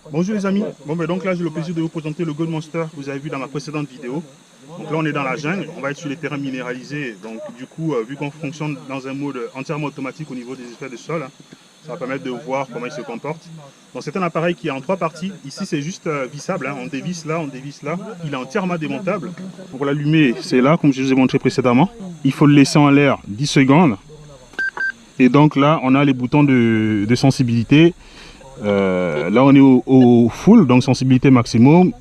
Bonjour les amis, donc là j'ai le plaisir de vous présenter le Gold Monster que vous avez vu dans ma précédente vidéo. Donc là on est dans la jungle, on va être sur les terrains minéralisés, donc du coup vu qu'on fonctionne dans un mode entièrement automatique au niveau des effets de sol, ça va permettre de voir comment il se comporte. Donc c'est un appareil qui est en 3 parties, ici c'est juste vissable, on dévisse là, il est entièrement démontable. Pour l'allumer c'est là comme je vous ai montré précédemment, il faut le laisser en l'air 10 secondes. Et donc là on a les boutons de sensibilité. Là on est au full, donc sensibilité maximum,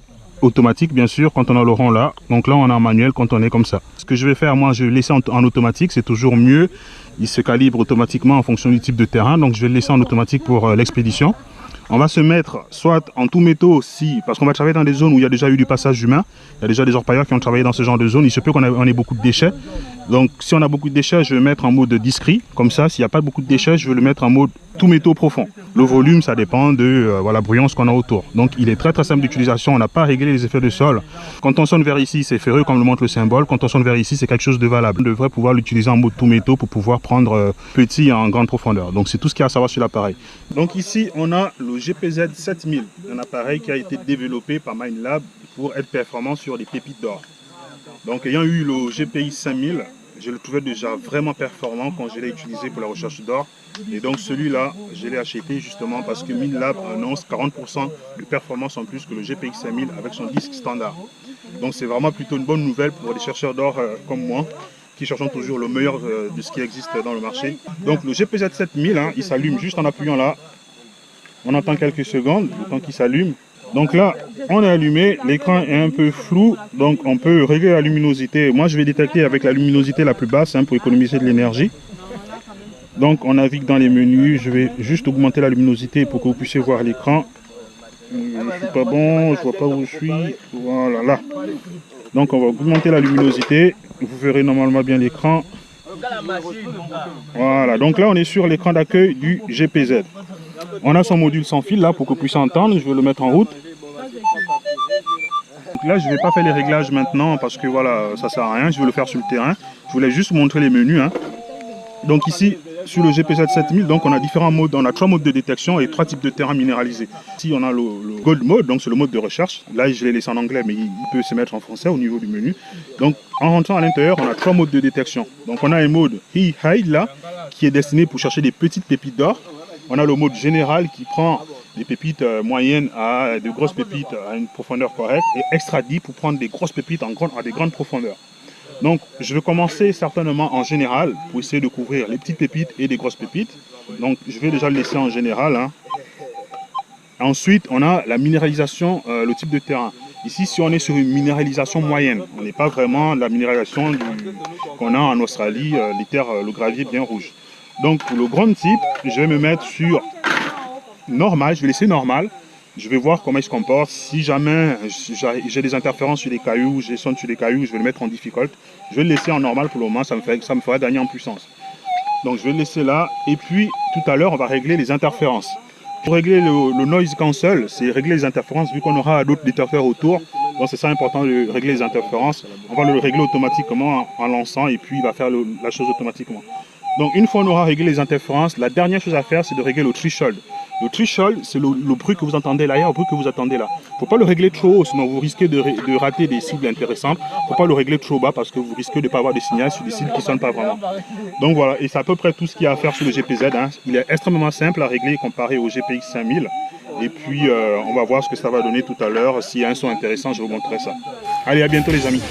automatique bien sûr quand on a le rond là, donc là on a en manuel quand on est comme ça. Ce que je vais faire, moi je vais le laisser en automatique, c'est toujours mieux, il se calibre automatiquement en fonction du type de terrain, donc je vais le laisser en automatique pour l'expédition. On va se mettre soit en tout métaux aussi, parce qu'on va travailler dans des zones où il y a déjà eu du passage humain, il y a déjà des orpailleurs qui ont travaillé dans ce genre de zone, il se peut qu'on ait beaucoup de déchets. Donc si on a beaucoup de déchets, je vais mettre en mode discret, comme ça s'il n'y a pas beaucoup de déchets, je vais le mettre en mode tout métaux profond. Le volume, ça dépend de la bruyance qu'on a autour. Donc il est très simple d'utilisation, on n'a pas réglé les effets de sol. Quand on sonne vers ici, c'est ferreux comme le montre le symbole, quand on sonne vers ici, c'est quelque chose de valable. On devrait pouvoir l'utiliser en mode tout métaux pour pouvoir prendre petit en grande profondeur. Donc c'est tout ce qu'il y a à savoir sur l'appareil. Donc ici, on a le GPZ 7000, un appareil qui a été développé par Minelab pour être performant sur les pépites d'or. Donc ayant eu le GPI 5000, je le trouvais déjà vraiment performant quand je l'ai utilisé pour la recherche d'or. Et donc celui-là, je l'ai acheté justement parce que Minelab annonce 40% de performance en plus que le GPX 5000 avec son disque standard. Donc c'est vraiment plutôt une bonne nouvelle pour les chercheurs d'or comme moi, qui cherchent toujours le meilleur de ce qui existe dans le marché. Donc le GPZ 7000, il s'allume juste en appuyant là. On attend quelques secondes, le temps qu'il s'allume. Donc là, on est allumé, l'écran est un peu flou, donc on peut régler la luminosité. Moi, je vais détecter avec la luminosité la plus basse pour économiser de l'énergie. Donc on navigue dans les menus, je vais juste augmenter la luminosité pour que vous puissiez voir l'écran. Je ne suis pas bon, je ne vois pas où je suis. Voilà, là. Donc on va augmenter la luminosité, vous verrez normalement bien l'écran. Voilà, donc là on est sur l'écran d'accueil du GPZ. On a son module sans fil là pour que vous puissiez entendre, je vais le mettre en route. Donc là je ne vais pas faire les réglages maintenant parce que voilà, ça sert à rien, je vais le faire sur le terrain. Je voulais juste vous montrer les menus. Donc ici, sur le GPZ 7000, donc on a différents modes, on a 3 modes de détection et 3 types de terrains minéralisés. Ici on a le Gold Mode, donc c'est le mode de recherche. Là je l'ai laissé en anglais mais il peut se mettre en français au niveau du menu. Donc en rentrant à l'intérieur, on a 3 modes de détection. Donc on a un mode Hide là, qui est destiné pour chercher des petites pépites d'or. On a le mode général qui prend des pépites moyennes à de grosses pépites à une profondeur correcte. Et Extra Deep pour prendre des grosses pépites à des grandes profondeurs. Donc je vais commencer certainement en général pour essayer de couvrir les petites pépites et les grosses pépites. Donc je vais déjà le laisser en général. Ensuite on a la minéralisation, le type de terrain. Ici si on est sur une minéralisation moyenne, on n'est pas vraiment la minéralisation qu'on a en Australie, les terres, le gravier bien rouge. Donc pour le grand type, je vais me mettre sur normal, je vais laisser normal. Je vais voir comment il se comporte. Si jamais j'ai des interférences sur les cailloux, j'ai sonne sur les cailloux, je vais le mettre en difficult. Je vais le laisser en normal pour le moment, ça me fera gagner en puissance. Donc je vais le laisser là. Et puis tout à l'heure, on va régler les interférences. Pour régler le noise cancel, c'est régler les interférences vu qu'on aura d'autres détecteurs autour. Donc c'est ça important de régler les interférences. On va le régler automatiquement en lançant et puis il va faire la chose automatiquement. Donc une fois on aura réglé les interférences, la dernière chose à faire c'est de régler le threshold. Le threshold, c'est le bruit que vous entendez là et le bruit que vous attendez là. Il ne faut pas le régler trop haut, sinon vous risquez de rater des cibles intéressantes. Il ne faut pas le régler trop bas parce que vous risquez de ne pas avoir de signal sur des cibles qui ne sonnent pas vraiment. Donc voilà, et c'est à peu près tout ce qu'il y a à faire sur le GPZ. Il est extrêmement simple à régler comparé au GPX 5000. Et puis on va voir ce que ça va donner tout à l'heure. S'il y a un son intéressant, je vous montrerai ça. Allez, à bientôt les amis.